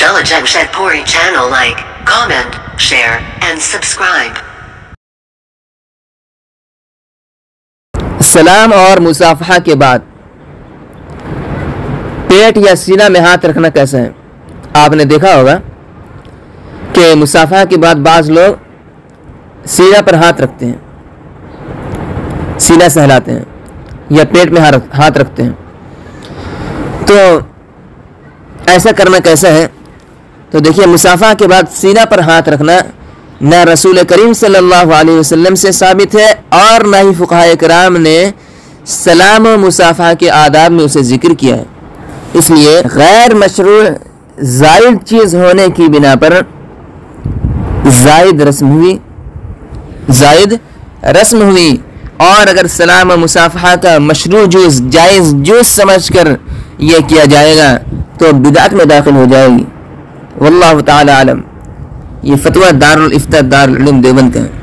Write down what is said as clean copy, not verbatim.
Abdullah Jamshedpuri channel, like, comment, share, and subscribe. سلام اور مصافحہ کے بعد پیٹ یا سینہ میں ہاتھ رکھنا کیسا ہے؟ آپ نے دیکھا ہوگا کہ مصافحہ کے بعد بعض لوگ سینہ پر ہاتھ رکھتے ہیں، سینہ سہلاتے ہیں یا پیٹ میں ہاتھ رکھتے ہیں. تو ایسا کرنا کیسا ہے؟ تو دیکھیے، مصافحہ کے بعد سینہ پر ہاتھ رکھنا نہ رسول کریم صلی اللہ علیہ وسلم سے ثابت ہے اور نہ ہی فقہاء کرام نے سلام و مصافحہ کے آداب میں اسے ذکر کیا ہے. اس لیے غیر مشروع زائد چیز ہونے کی بنا پر زائد رسم ہوئی اور اگر سلام و مصافحہ کا مشروع جز جائز جز سمجھ کر یہ کیا جائے گا تو بدعت میں داخل ہو جائے گی. واللہ تعالی عالم. یہ فتویٰ دار الافتاء دار العلوم دیوبند کا ہے.